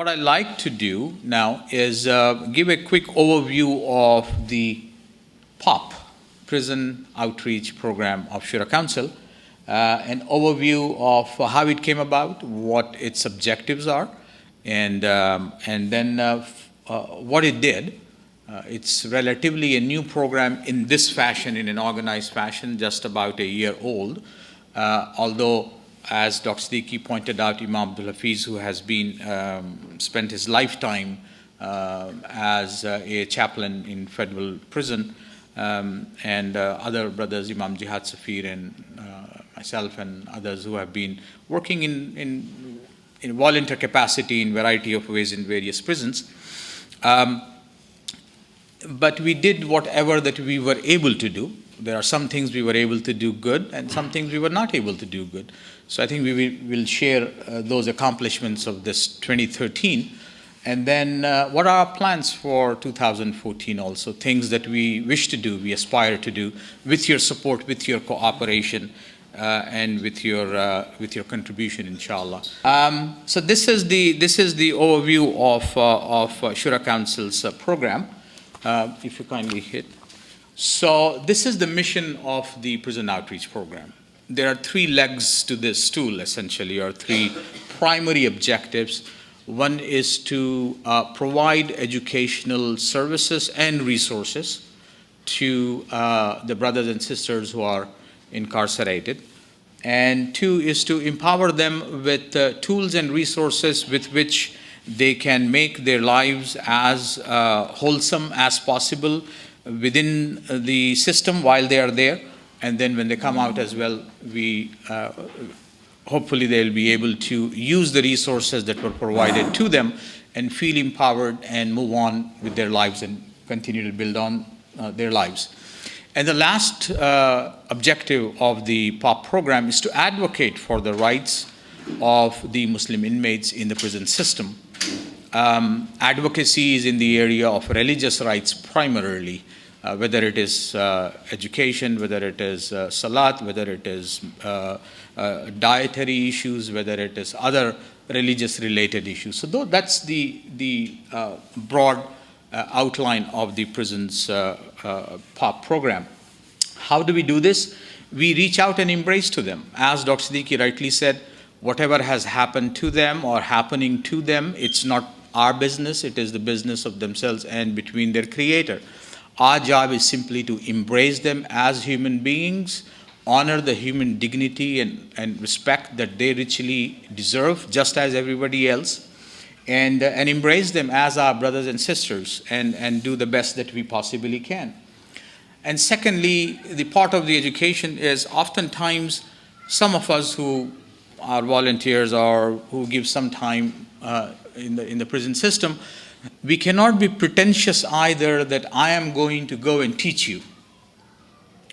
I like to do now is give a quick overview of the POP, Prison Outreach Program of Shura Council, an overview of how it came about, what its objectives are, and then what it did. It's relatively a new program in this fashion, in an organized fashion, just about a year old, although as Dr. Siddiqui pointed out, Imam Abdul Hafiz, who has been spent his lifetime as a chaplain in federal prison, and other brothers, Imam Jihad Safir and myself and others who have been working in volunteer capacity in variety of ways in various prisons. But we did whatever that we were able to do. There are some things we were able to do good and some things we were not able to do good. So I think we will share those accomplishments of this 2013. And then what are our plans for 2014 also, things that we wish to do, we aspire to do, with your support, with your cooperation, and with your contribution, inshallah. So this is the overview of Shura Council's program. If you kindly hit. So this is the mission of the Prison Outreach Program. There are three legs to this stool, essentially, or three primary objectives. One is to provide educational services and resources to the brothers and sisters who are incarcerated. And two is to empower them with tools and resources with which they can make their lives as wholesome as possible within the system while they are there. And then when they come out as well, hopefully they'll be able to use the resources that were provided to them and feel empowered and move on with their lives and continue to build on their lives. And the last objective of the POP program is to advocate for the rights of the Muslim inmates in the prison system. Advocacy is in the area of religious rights primarily, whether it is education, whether it is salat, whether it is dietary issues, whether it is other religious related issues. So that's the broad outline of the prison's POP program. How do we do this? We reach out and embrace to them. As Dr. Siddiqui rightly said, whatever has happened to them or happening to them, it's not our business, it is the business of themselves and between their creator. Our job is simply to embrace them as human beings, honor the human dignity and respect that they richly deserve, just as everybody else, and embrace them as our brothers and sisters and do the best that we possibly can. And secondly, the part of the education is oftentimes some of us who are volunteers or who give some time in the prison system, we cannot be pretentious either that I am going to go and teach you,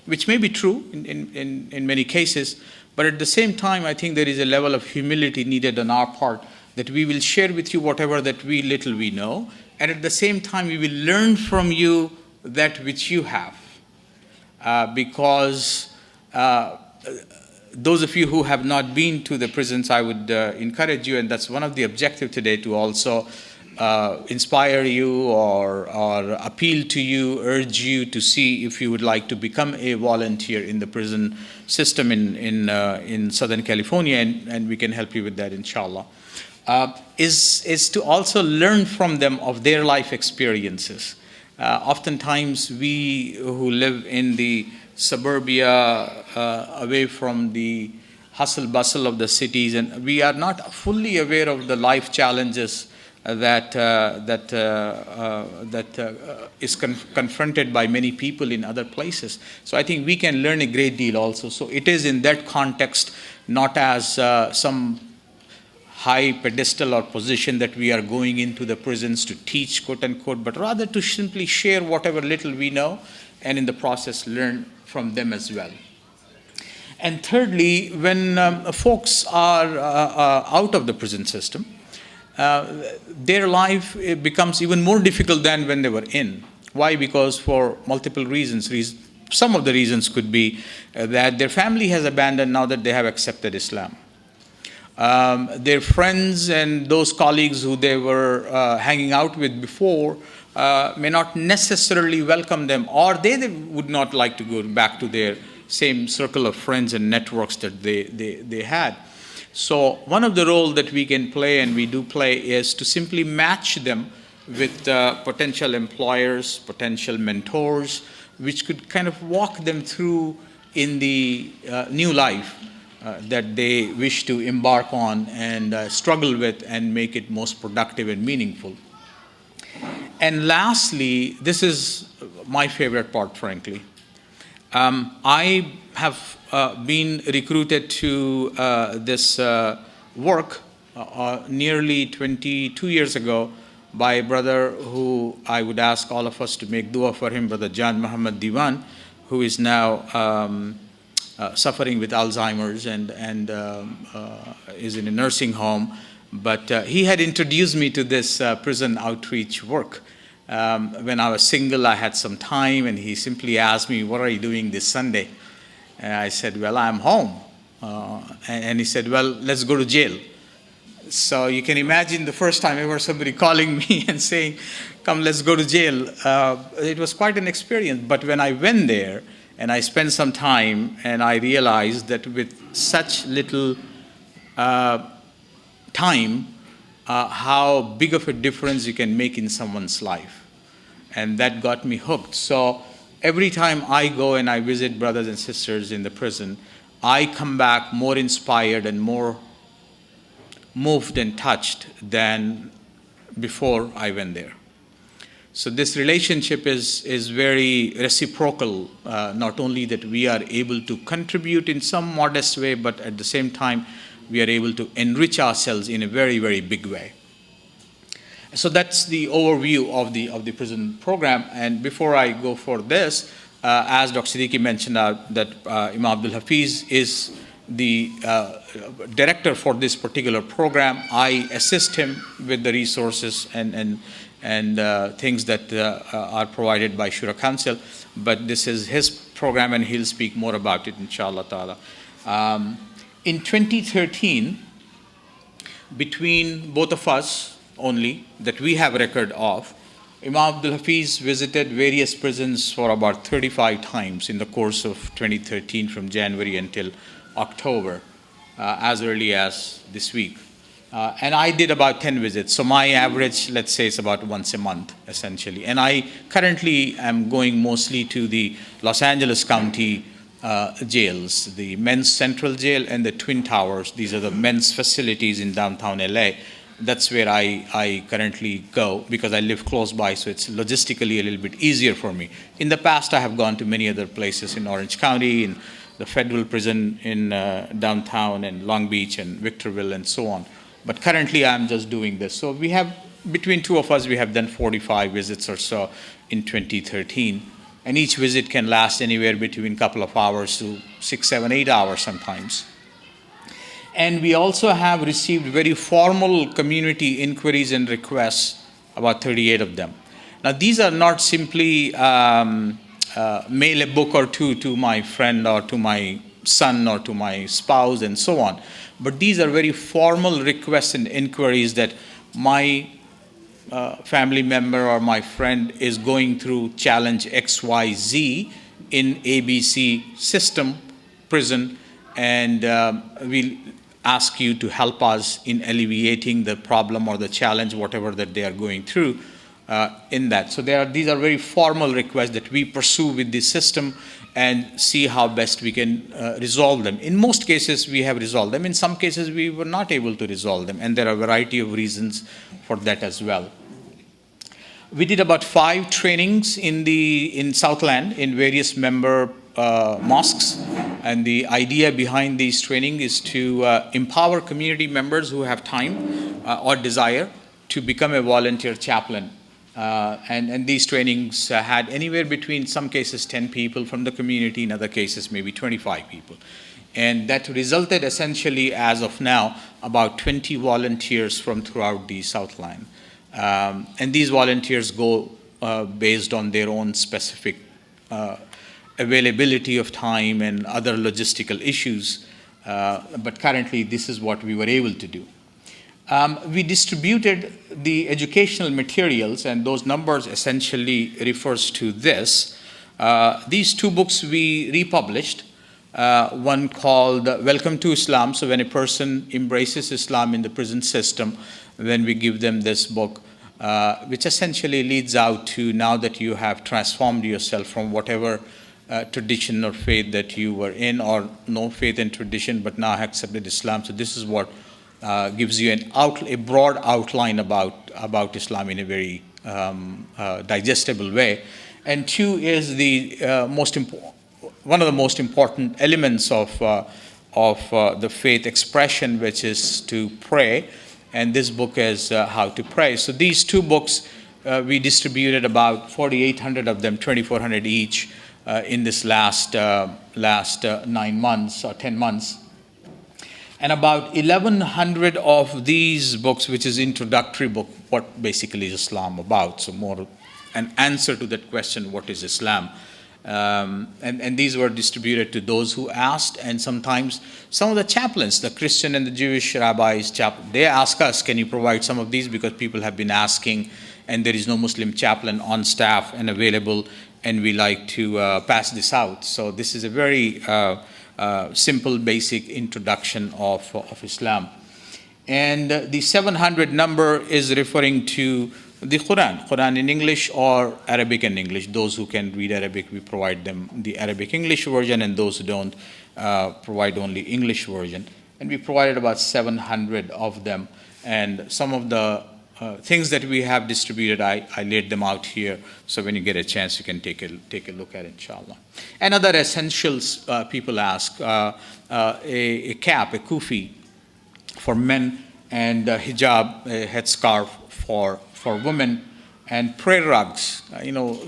which may be true in many cases, but at the same time I think there is a level of humility needed on our part that we will share with you whatever that little we know, and at the same time we will learn from you that which you have. Because those of you who have not been to the prisons, I would encourage you, and that's one of the objectives today, to also inspire you or appeal to you, urge you to see if you would like to become a volunteer in the prison system in Southern California, and we can help you with that, inshallah. Is to also learn from them of their life experiences. Oftentimes we who live in the suburbia, away from the hustle bustle of the cities, and we are not fully aware of the life challenges that is confronted by many people in other places. So I think we can learn a great deal also. So it is in that context, not as some high pedestal or position that we are going into the prisons to teach, quote unquote, but rather to simply share whatever little we know and in the process learn from them as well. And thirdly, when folks are out of the prison system, their life becomes even more difficult than when they were in. Why? Because for multiple reasons. Some of the reasons could be that their family has abandoned now that they have accepted Islam. Their friends and those colleagues who they were hanging out with before may not necessarily welcome them, or they would not like to go back to their same circle of friends and networks that they had. So one of the roles that we can play, and we do play, is to simply match them with potential employers, potential mentors, which could kind of walk them through in the new life that they wish to embark on and struggle with and make it most productive and meaningful. And lastly, this is my favorite part, frankly. I have been recruited to this work nearly 22 years ago by a brother who I would ask all of us to make dua for him, Brother Jan Muhammad Diwan, who is now suffering with Alzheimer's and is in a nursing home. But he had introduced me to this prison outreach work. When I was single, I had some time, and he simply asked me, "What are you doing this Sunday?" And I said, "Well, I'm home." And he said, "Well, let's go to jail." So you can imagine the first time ever somebody calling me and saying, "Come, let's go to jail." It was quite an experience. But when I went there and I spent some time, and I realized that with such little time, how big of a difference you can make in someone's life. And that got me hooked. So every time I go and I visit brothers and sisters in the prison, I come back more inspired and more moved and touched than before I went there. So this relationship is very reciprocal, not only that we are able to contribute in some modest way, but at the same time, we are able to enrich ourselves in a very, very big way. So that's the overview of the prison program. And before I go for this, as Dr. Siddiqui mentioned that Imam Abdul Hafiz is the director for this particular program. I assist him with the resources and things that are provided by Shura Council. But this is his program, and he'll speak more about it, inshallah ta'ala. In 2013, between both of us only, that we have record of, Imam Abdul Hafiz visited various prisons for about 35 times in the course of 2013, from January until October, as early as this week. And I did about 10 visits. So my average, let's say, is about once a month, essentially. And I currently am going mostly to the Los Angeles County jails, the Men's Central Jail and the Twin Towers. These are the men's facilities in downtown LA. That's where I currently go because I live close by, so it's logistically a little bit easier for me. In the past, I have gone to many other places in Orange County, in the federal prison in downtown, and Long Beach and Victorville and so on. But currently, I'm just doing this. So we have, between two of us, we have done 45 visits or so in 2013. And each visit can last anywhere between a couple of hours to 6, 7, 8 hours sometimes. And we also have received very formal community inquiries and requests, about 38 of them. Now, these are not simply mail a book or two to my friend or to my son or to my spouse and so on. But these are very formal requests and inquiries that my family member or my friend is going through challenge XYZ in ABC system, prison, and we'll ask you to help us in alleviating the problem or the challenge, whatever that they are going through in that. So these are very formal requests that we pursue with the system and see how best we can resolve them. In most cases, we have resolved them. In some cases, we were not able to resolve them, and there are a variety of reasons for that as well. We did about 5 trainings in Southland in various member mosques, and the idea behind these training is to empower community members who have time or desire to become a volunteer chaplain. And these trainings had anywhere between, some cases, 10 people from the community, in other cases, maybe 25 people. And that resulted essentially, as of now, about 20 volunteers from throughout the Southland. And these volunteers go based on their own specific availability of time and other logistical issues. But currently, this is what we were able to do. We distributed the educational materials, and those numbers essentially refers to this. These two books we republished, one called Welcome to Islam. So when a person embraces Islam in the prison system, then we give them this book, which essentially leads out to, now that you have transformed yourself from whatever tradition or faith that you were in, or no faith and tradition, but now accepted Islam. So this is what gives you a broad outline about Islam in a very digestible way. And two is the one of the most important elements of the faith expression, which is to pray. And this book is how to pray. So these two books, we distributed about 4,800 of them, 2,400 each, in this last 9 months or 10 months. And about 1,100 of these books, which is introductory book, what basically is Islam about? So more an answer to that question, what is Islam? And these were distributed to those who asked, and sometimes some of the chaplains, the Christian and the Jewish rabbis, they ask us, can you provide some of these, because people have been asking, and there is no Muslim chaplain on staff and available, and we like to pass this out. So this is a very simple, basic introduction of Islam. And the 700 number is referring to the Quran in English or Arabic and English. Those who can read Arabic, we provide them the Arabic English version, and those who don't, provide only English version. And we provided about 700 of them. And some of the things that we have distributed, I laid them out here. So when you get a chance, you can take a look at it, inshallah. And other essentials people ask, a cap, a kufi for men, and hijab, a headscarf for women, and prayer rugs.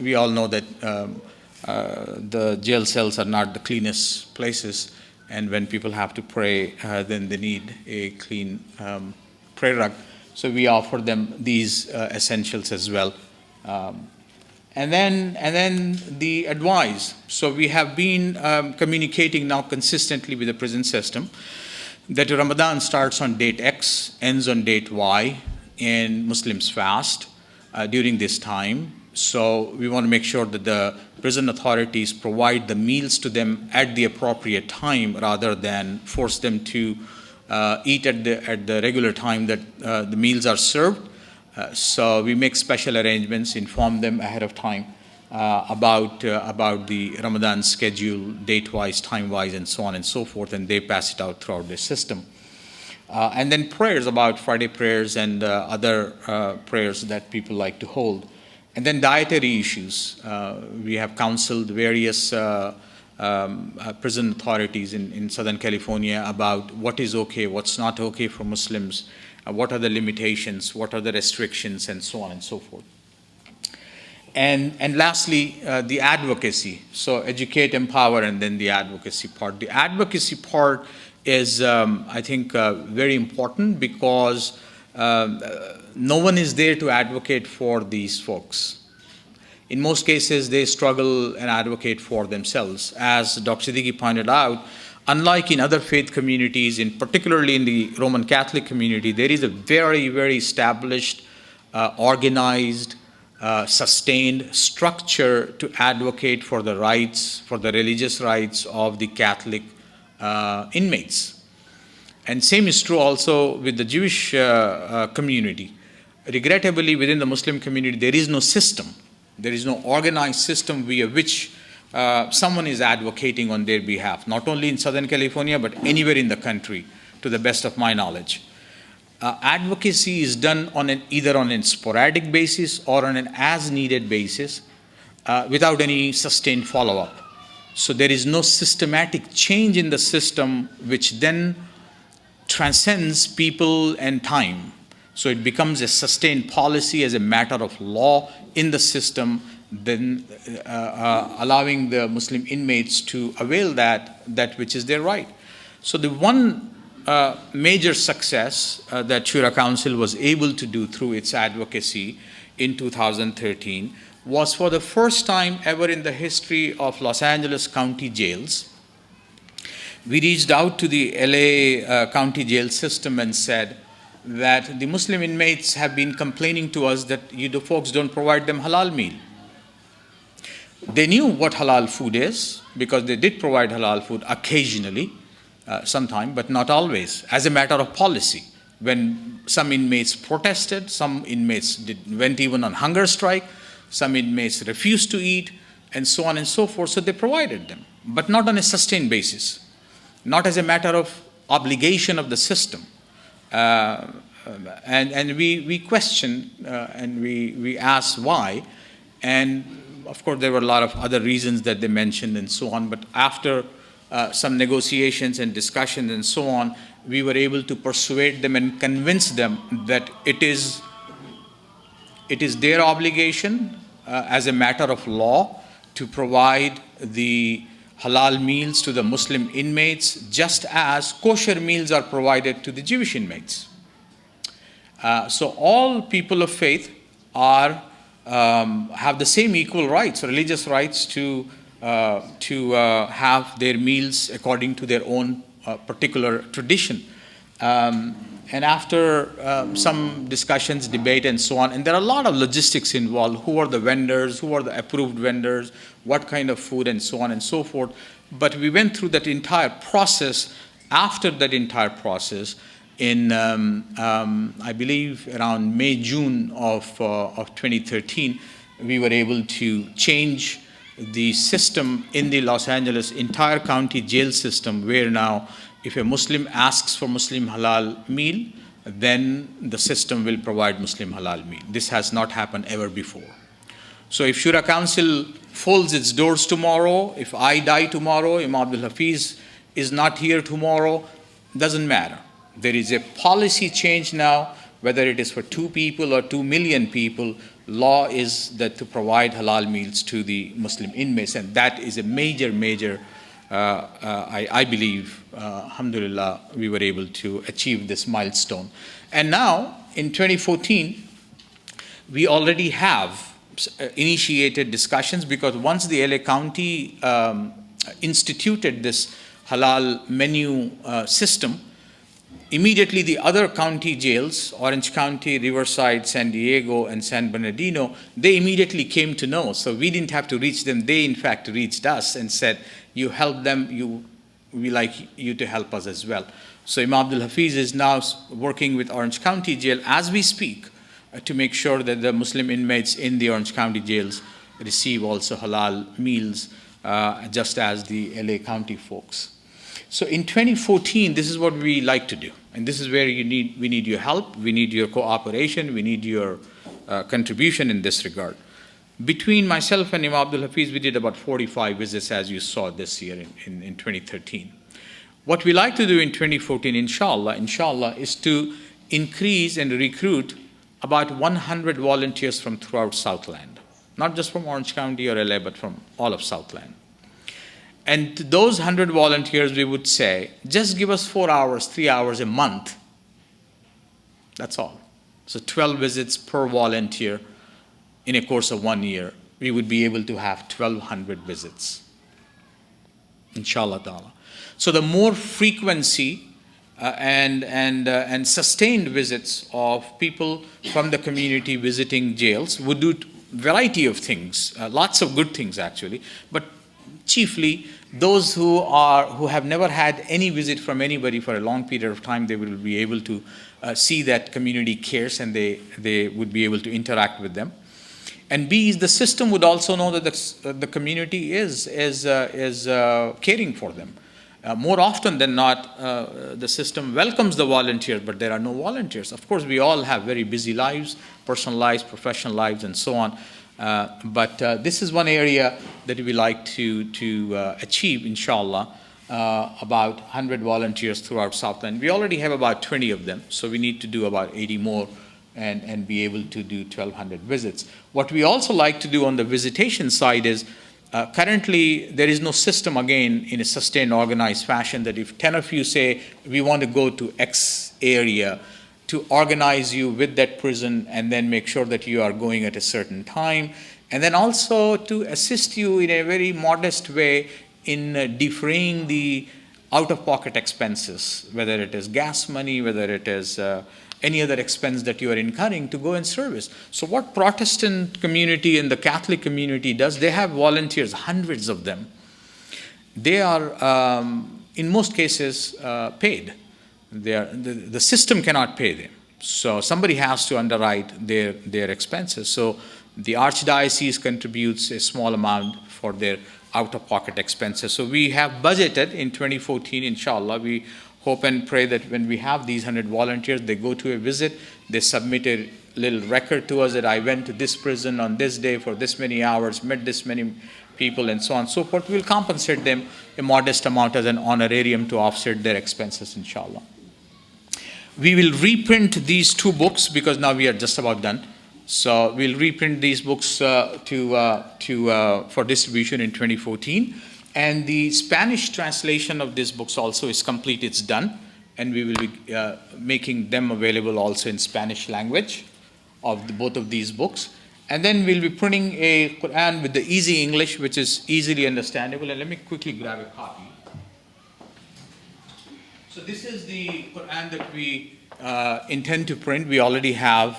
We all know that the jail cells are not the cleanest places, and when people have to pray, then they need a clean prayer rug. So we offer them these essentials as well. And then the advice. So we have been communicating now consistently with the prison system that Ramadan starts on date X, ends on date Y, and Muslims fast during this time. So we want to make sure that the prison authorities provide the meals to them at the appropriate time, rather than force them to eat at the regular time that the meals are served. So we make special arrangements, inform them ahead of time about the Ramadan schedule, date-wise, time-wise, and so on and so forth, and they pass it out throughout the system. And then prayers, about Friday prayers and other prayers that people like to hold. And then dietary issues. We have counseled various prison authorities in Southern California about what is okay, what's not okay for Muslims, what are the limitations, what are the restrictions, and so on and so forth. And lastly, the advocacy. So educate, empower, and then the advocacy part. The advocacy part is, I think, very important, because no one is there to advocate for these folks. In most cases, they struggle and advocate for themselves. As Dr. Siddiqui pointed out, unlike in other faith communities, particularly in the Roman Catholic community, there is a very, very established, organized, sustained structure to advocate for the rights, for the religious rights of the Catholic inmates. And same is true also with the Jewish community. Regrettably, within the Muslim community, there is no system. There is no organized system via which someone is advocating on their behalf, not only in Southern California, but anywhere in the country, to the best of my knowledge. Advocacy is done either on a sporadic basis or on an as-needed basis without any sustained follow-up. So there is no systematic change in the system which then transcends people and time. So it becomes a sustained policy as a matter of law in the system, then allowing the Muslim inmates to avail that which is their right. So the one major success that Shura Council was able to do through its advocacy in 2013 was, for the first time ever in the history of Los Angeles County jails, We reached out to the LA county jail system and said that the Muslim inmates have been complaining to us that you the folks don't provide them halal meal. They knew what halal food is because they did provide halal food occasionally, sometime, but not always, as a matter of policy. When some inmates protested, some inmates went even on hunger strike, some inmates refused to eat, and so on and so forth, so they provided them, but not on a sustained basis, not as a matter of obligation of the system. And we questioned and we asked why, and of course there were a lot of other reasons that they mentioned and so on, but after some negotiations and discussions and so on, we were able to persuade them and convince them that it is their obligation as a matter of law to provide the halal meals to the Muslim inmates, just as kosher meals are provided to the Jewish inmates. So all people of faith are have the same equal rights, religious rights, to have their meals according to their own particular tradition. And after some discussions, debate, and so on, and there are a lot of logistics involved. Who are the vendors? Who are the approved vendors? What kind of food, and so on and so forth. But we went through that entire process. After that entire process, in I believe around May, June of 2013, we were able to change the system in the Los Angeles entire county jail system, where now if a Muslim asks for Muslim halal meal, then the system will provide Muslim halal meal. This has not happened ever before. So if Shura Council folds its doors tomorrow, if I die tomorrow, Imam Abdul Hafiz is not here tomorrow, doesn't matter. There is a policy change now, whether it is for 2 people or 2 million people. Law is that to provide halal meals to the Muslim inmates, and that is a major, I believe, alhamdulillah, we were able to achieve this milestone. And now, in 2014, we already have initiated discussions, because once the LA County instituted this halal menu system, immediately the other county jails, Orange County, Riverside, San Diego, and San Bernardino, they immediately came to know. So we didn't have to reach them. They, in fact, reached us and said, you help them, we like you to help us as well. So Imam Abdul Hafiz is now working with Orange County Jail as we speak to make sure that the Muslim inmates in the Orange County jails receive also halal meals, just as the LA County folks. So in 2014, this is what we like to do. And this is where we need your help, we need your cooperation, we need your contribution in this regard. Between myself and Imam Abdul Hafiz, we did about 45 visits, as you saw this year in 2013. What we like to do in 2014, inshallah, is to increase and recruit about 100 volunteers from throughout Southland. Not just from Orange County or LA, but from all of Southland. And to those 100 volunteers, we would say, just give us 4 hours, 3 hours a month. That's all. So 12 visits per volunteer in a course of 1 year. We would be able to have 1,200 visits, inshallah ta'ala. So the more frequency and sustained visits of people from the community visiting jails would do variety of things, lots of good things actually, but chiefly those who have never had any visit from anybody for a long period of time, they will be able to see that community cares, and they would be able to interact with them. And B, the system would also know that the community is caring for them. More often than not, the system welcomes the volunteers, but there are no volunteers. Of course, we all have very busy lives, personal lives, professional lives, and so on. But this is one area that we like to achieve, inshallah, about 100 volunteers throughout Southland. We already have about 20 of them, so we need to do about 80 more and be able to do 1,200 visits. What we also like to do on the visitation side is, currently there is no system, again, in a sustained, organized fashion, that if 10 of you say, we want to go to X area, to organize you with that prison and then make sure that you are going at a certain time, and then also to assist you in a very modest way in defraying the out-of-pocket expenses, whether it is gas money, whether it is any other expense that you are incurring to go and service. So what Protestant community and the Catholic community does, they have volunteers, hundreds of them. They are, in most cases, paid. The system cannot pay them. So somebody has to underwrite their expenses. So the Archdiocese contributes a small amount for their out-of-pocket expenses. So we have budgeted in 2014, inshallah, we hope and pray that when we have these 100 volunteers, they go to a visit, they submit a little record to us that I went to this prison on this day for this many hours, met this many people, and so on and so forth. We'll compensate them a modest amount as an honorarium to offset their expenses, inshallah. We will reprint these 2 books because now we are just about done. So we'll reprint these books for distribution in 2014. And the Spanish translation of these books also is complete, it's done. And we will be making them available also in Spanish language of both of these books. And then we'll be printing a Quran with the easy English, which is easily understandable. And let me quickly grab a copy. So this is the Quran that we intend to print. We already have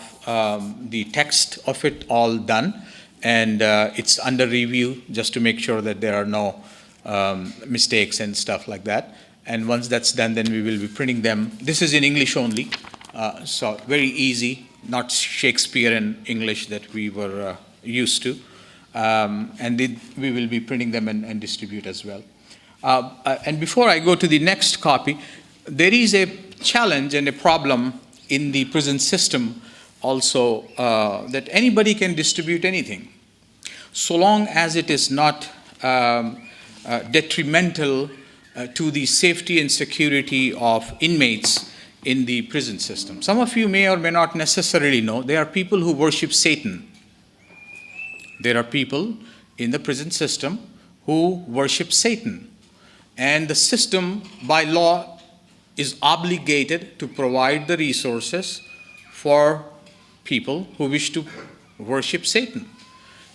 the text of it all done, and it's under review just to make sure that there are no mistakes and stuff like that. And once that's done, then we will be printing them. This is in English only, so very easy, not Shakespearean English that we were used to. And we will be printing them and distribute as well. And before I go to the next copy, there is a challenge and a problem in the prison system also that anybody can distribute anything, so long as it is not detrimental to the safety and security of inmates in the prison system. Some of you may or may not necessarily know, there are people who worship Satan. There are people in the prison system who worship Satan. And the system, by law, is obligated to provide the resources for people who wish to worship Satan.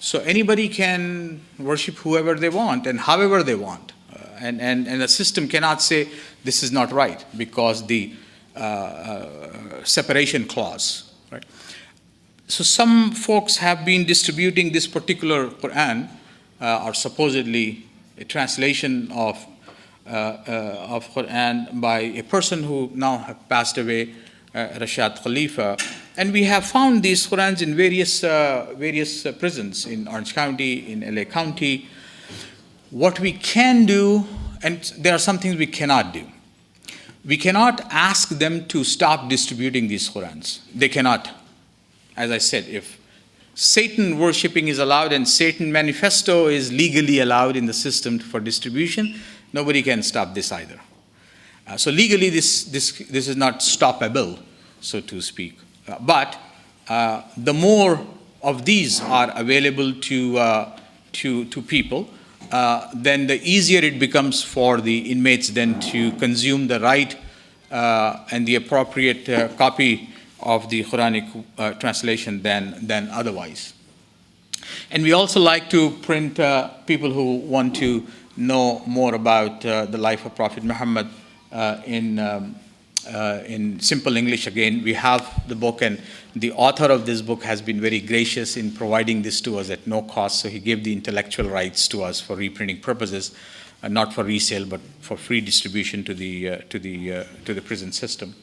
So anybody can worship whoever they want and however they want. And the system cannot say this is not right because the separation clause. Right? So some folks have been distributing this particular Quran, or supposedly a translation of Quran by a person who now have passed away, Rashad Khalifa. And we have found these Qurans in various prisons in Orange County, in LA County. What we can do, and there are some things we cannot do. We cannot ask them to stop distributing these Qurans. They cannot. As I said, if Satan worshipping is allowed and Satan manifesto is legally allowed in the system for distribution, nobody can stop this either. So legally, this is not stoppable, so to speak. But the more of these are available to people, then the easier it becomes for the inmates then to consume the right and the appropriate copy of the Quranic translation than otherwise. And we also like to print people who want to know more about the life of Prophet Muhammad in simple English. Again, we have the book, and the author of this book has been very gracious in providing this to us at no cost. So he gave the intellectual rights to us for reprinting purposes, not for resale, but for free distribution to the prison system.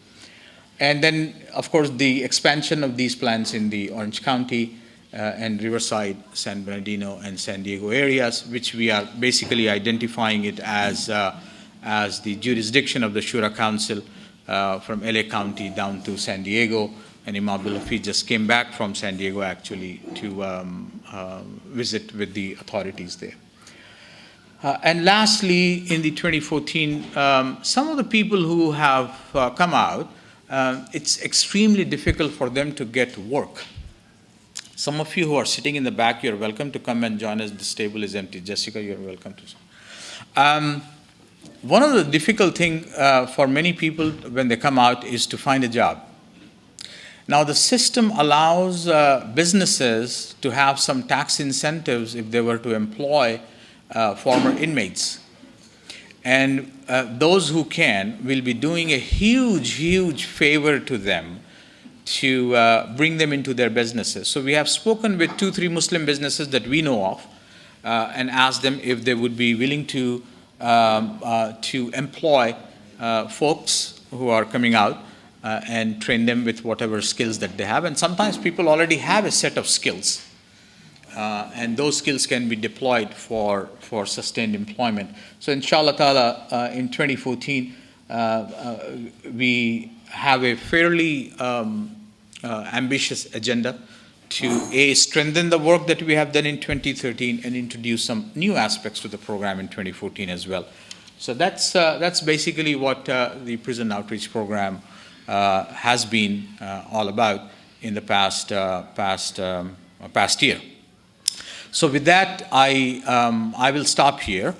And then, of course, the expansion of these plans in the Orange County and Riverside, San Bernardino, and San Diego areas, which we are basically identifying it as the jurisdiction of the Shura Council from LA County down to San Diego. And Imam Abdul Hafiz just came back from San Diego actually to visit with the authorities there. And lastly, in the 2014, some of the people who have come out, it's extremely difficult for them to get work. Some of you who are sitting in the back, you're welcome to come and join us. This table is empty. Jessica, you're welcome to. One of the difficult things for many people when they come out is to find a job. Now, the system allows businesses to have some tax incentives if they were to employ former inmates. And those who can will be doing a huge, huge favor to them to bring them into their businesses. So we have spoken with 2, 3 Muslim businesses that we know of and asked them if they would be willing to employ folks who are coming out and train them with whatever skills that they have. And sometimes people already have a set of skills, and those skills can be deployed for sustained employment. So inshallah ta'ala, in 2014, we have a fairly ambitious agenda to strengthen the work that we have done in 2013 and introduce some new aspects to the program in 2014 as well. So that's basically what the prison outreach program has been all about in the past year. So with that, I will stop here.